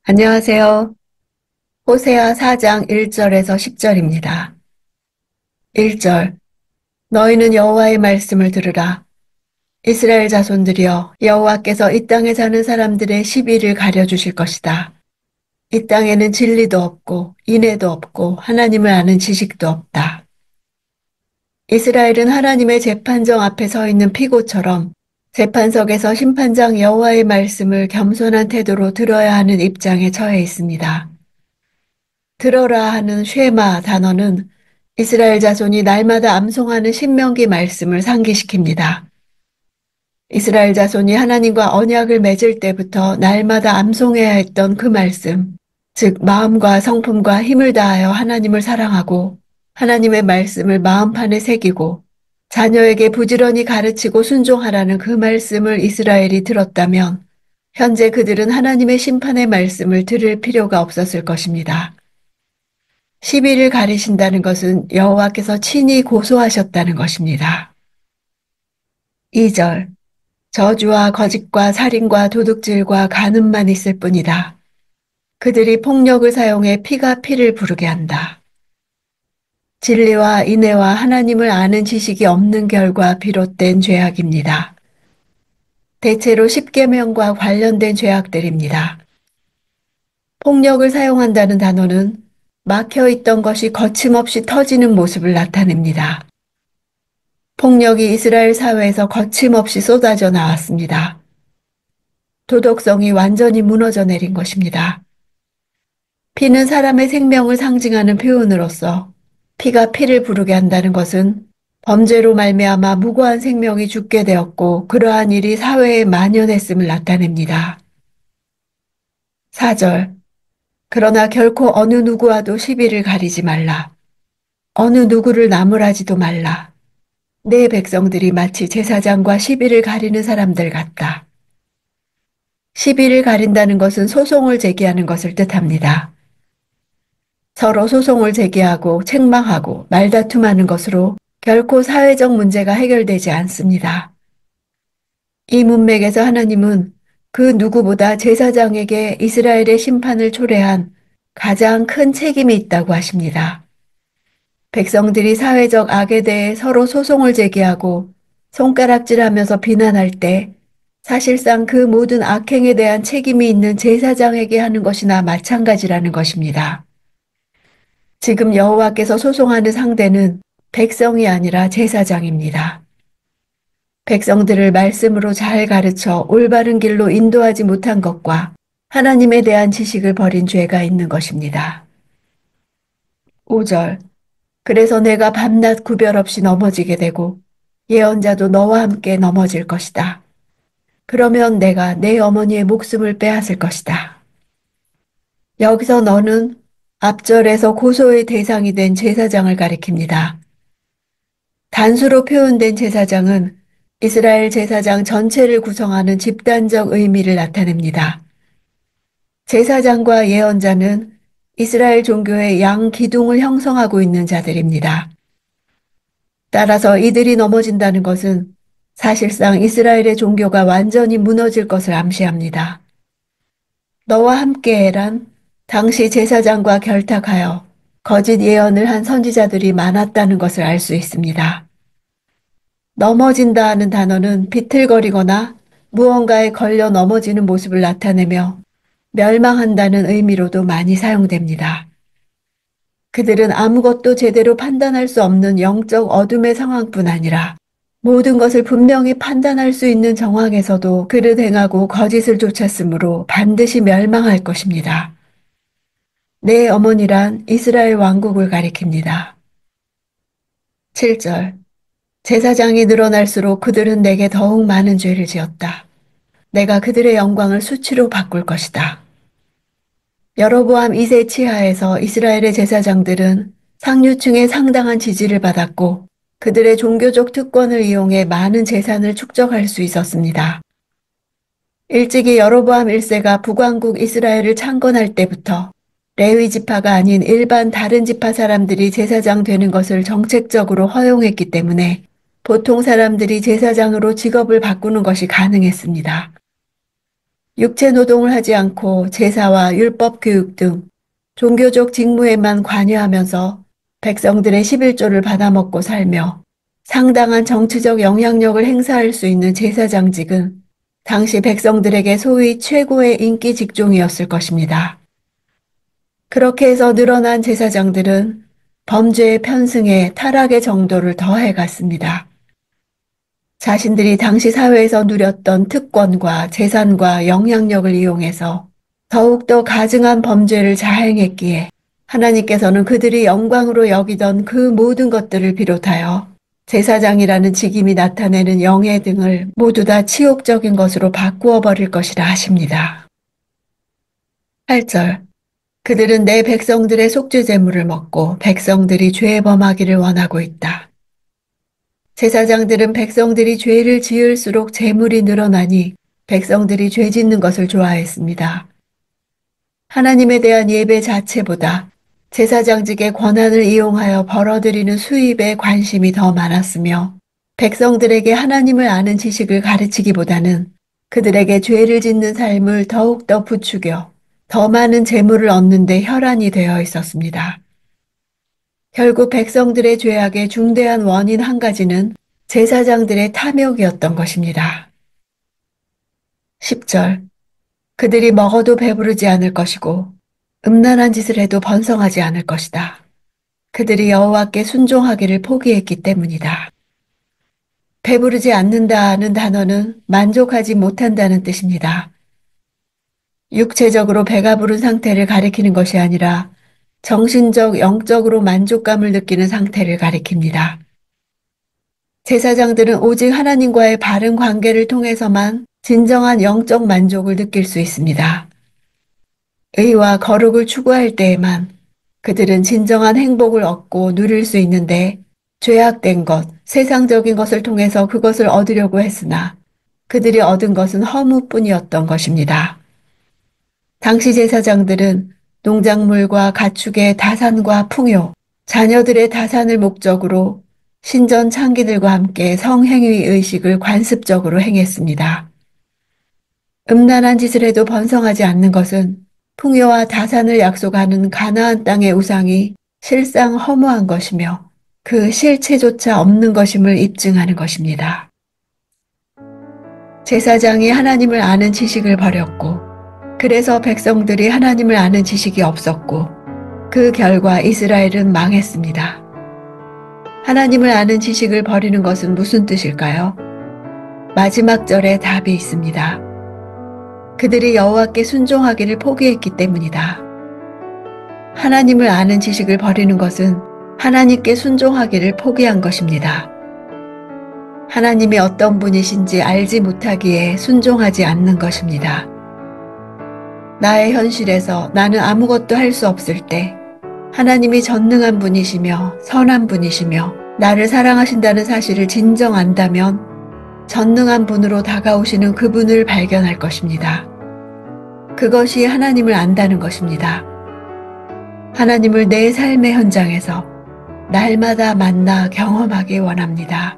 안녕하세요. 호세아 4장 1절에서 10절입니다. 1절. 너희는 여호와의 말씀을 들으라. 이스라엘 자손들이여, 여호와께서 이 땅에 사는 사람들의 시비를 가려주실 것이다. 이 땅에는 진리도 없고 인애도 없고 하나님을 아는 지식도 없다. 이스라엘은 하나님의 재판정 앞에 서 있는 피고처럼 재판석에서 심판장 여호와의 말씀을 겸손한 태도로 들어야 하는 입장에 처해 있습니다. 들어라 하는 쉐마 단어는 이스라엘 자손이 날마다 암송하는 신명기 말씀을 상기시킵니다. 이스라엘 자손이 하나님과 언약을 맺을 때부터 날마다 암송해야 했던 그 말씀, 즉 마음과 성품과 힘을 다하여 하나님을 사랑하고 하나님의 말씀을 마음판에 새기고 자녀에게 부지런히 가르치고 순종하라는 그 말씀을 이스라엘이 들었다면 현재 그들은 하나님의 심판의 말씀을 들을 필요가 없었을 것입니다. 시비를 가리신다는 것은 여호와께서 친히 고소하셨다는 것입니다. 2절. 저주와 거짓과 살인과 도둑질과 간음만 있을 뿐이다. 그들이 폭력을 사용해 피가 피를 부르게 한다. 진리와 인애와 하나님을 아는 지식이 없는 결과 비롯된 죄악입니다. 대체로 십계명과 관련된 죄악들입니다. 폭력을 사용한다는 단어는 막혀있던 것이 거침없이 터지는 모습을 나타냅니다. 폭력이 이스라엘 사회에서 거침없이 쏟아져 나왔습니다. 도덕성이 완전히 무너져 내린 것입니다. 피는 사람의 생명을 상징하는 표현으로서 피가 피를 부르게 한다는 것은 범죄로 말미암아 무고한 생명이 죽게 되었고 그러한 일이 사회에 만연했음을 나타냅니다. 4절. 그러나 결코 어느 누구와도 시비를 가리지 말라. 어느 누구를 나무라지도 말라. 내 백성들이 마치 제사장과 시비를 가리는 사람들 같다. 시비를 가린다는 것은 소송을 제기하는 것을 뜻합니다. 서로 소송을 제기하고 책망하고 말다툼하는 것으로 결코 사회적 문제가 해결되지 않습니다. 이 문맥에서 하나님은 그 누구보다 제사장에게 이스라엘의 심판을 초래한 가장 큰 책임이 있다고 하십니다. 백성들이 사회적 악에 대해 서로 소송을 제기하고 손가락질하면서 비난할 때 사실상 그 모든 악행에 대한 책임이 있는 제사장에게 하는 것이나 마찬가지라는 것입니다. 지금 여호와께서 소송하는 상대는 백성이 아니라 제사장입니다. 백성들을 말씀으로 잘 가르쳐 올바른 길로 인도하지 못한 것과 하나님에 대한 지식을 버린 죄가 있는 것입니다. 5절. 그래서 내가 밤낮 구별 없이 넘어지게 되고 예언자도 너와 함께 넘어질 것이다. 그러면 내가 내 어머니의 목숨을 빼앗을 것이다. 여기서 너는 앞절에서 고소의 대상이 된 제사장을 가리킵니다. 단수로 표현된 제사장은 이스라엘 제사장 전체를 구성하는 집단적 의미를 나타냅니다. 제사장과 예언자는 이스라엘 종교의 양 기둥을 형성하고 있는 자들입니다. 따라서 이들이 넘어진다는 것은 사실상 이스라엘의 종교가 완전히 무너질 것을 암시합니다. 너와 함께해란 당시 제사장과 결탁하여 거짓 예언을 한 선지자들이 많았다는 것을 알 수 있습니다. 넘어진다 하는 단어는 비틀거리거나 무언가에 걸려 넘어지는 모습을 나타내며 멸망한다는 의미로도 많이 사용됩니다. 그들은 아무것도 제대로 판단할 수 없는 영적 어둠의 상황뿐 아니라 모든 것을 분명히 판단할 수 있는 정황에서도 그릇 행하고 거짓을 쫓았으므로 반드시 멸망할 것입니다. 내 어머니란 이스라엘 왕국을 가리킵니다. 7절. 제사장이 늘어날수록 그들은 내게 더욱 많은 죄를 지었다. 내가 그들의 영광을 수치로 바꿀 것이다. 여로보암 2세 치하에서 이스라엘의 제사장들은 상류층의 상당한 지지를 받았고 그들의 종교적 특권을 이용해 많은 재산을 축적할 수 있었습니다. 일찍이 여로보암 1세가 북왕국 이스라엘을 창건할 때부터 레위 지파가 아닌 일반 다른 지파 사람들이 제사장 되는 것을 정책적으로 허용했기 때문에 보통 사람들이 제사장으로 직업을 바꾸는 것이 가능했습니다. 육체 노동을 하지 않고 제사와 율법 교육 등 종교적 직무에만 관여하면서 백성들의 11조를 받아먹고 살며 상당한 정치적 영향력을 행사할 수 있는 제사장직은 당시 백성들에게 소위 최고의 인기 직종이었을 것입니다. 그렇게 해서 늘어난 제사장들은 범죄의 편승에 타락의 정도를 더해 갔습니다. 자신들이 당시 사회에서 누렸던 특권과 재산과 영향력을 이용해서 더욱더 가증한 범죄를 자행했기에 하나님께서는 그들이 영광으로 여기던 그 모든 것들을 비롯하여 제사장이라는 직임이 나타내는 영예 등을 모두 다 치욕적인 것으로 바꾸어 버릴 것이라 하십니다. 8절. 그들은 내 백성들의 속죄 제물을 먹고 백성들이 죄 범하기를 원하고 있다. 제사장들은 백성들이 죄를 지을수록 재물이 늘어나니 백성들이 죄 짓는 것을 좋아했습니다. 하나님에 대한 예배 자체보다 제사장직의 권한을 이용하여 벌어들이는 수입에 관심이 더 많았으며 백성들에게 하나님을 아는 지식을 가르치기보다는 그들에게 죄를 짓는 삶을 더욱더 부추겨 더 많은 재물을 얻는 데 혈안이 되어 있었습니다. 결국 백성들의 죄악의 중대한 원인 한 가지는 제사장들의 탐욕이었던 것입니다. 10절. 그들이 먹어도 배부르지 않을 것이고 음란한 짓을 해도 번성하지 않을 것이다. 그들이 여호와께 순종하기를 포기했기 때문이다. 배부르지 않는다는 단어는 만족하지 못한다는 뜻입니다. 육체적으로 배가 부른 상태를 가리키는 것이 아니라 정신적, 영적으로 만족감을 느끼는 상태를 가리킵니다. 제사장들은 오직 하나님과의 바른 관계를 통해서만 진정한 영적 만족을 느낄 수 있습니다. 의와 거룩을 추구할 때에만 그들은 진정한 행복을 얻고 누릴 수 있는데 죄악된 것, 세상적인 것을 통해서 그것을 얻으려고 했으나 그들이 얻은 것은 허무뿐이었던 것입니다. 당시 제사장들은 농작물과 가축의 다산과 풍요, 자녀들의 다산을 목적으로 신전 창기들과 함께 성행위 의식을 관습적으로 행했습니다. 음란한 짓을 해도 번성하지 않는 것은 풍요와 다산을 약속하는 가나안 땅의 우상이 실상 허무한 것이며 그 실체조차 없는 것임을 입증하는 것입니다. 제사장이 하나님을 아는 지식을 버렸고 그래서 백성들이 하나님을 아는 지식이 없었고 그 결과 이스라엘은 망했습니다. 하나님을 아는 지식을 버리는 것은 무슨 뜻일까요? 마지막 절에 답이 있습니다. 그들이 여호와께 순종하기를 포기했기 때문이다. 하나님을 아는 지식을 버리는 것은 하나님께 순종하기를 포기한 것입니다. 하나님이 어떤 분이신지 알지 못하기에 순종하지 않는 것입니다. 나의 현실에서 나는 아무것도 할 수 없을 때 하나님이 전능한 분이시며 선한 분이시며 나를 사랑하신다는 사실을 진정 안다면 전능한 분으로 다가오시는 그분을 발견할 것입니다. 그것이 하나님을 안다는 것입니다. 하나님을 내 삶의 현장에서 날마다 만나 경험하기 원합니다.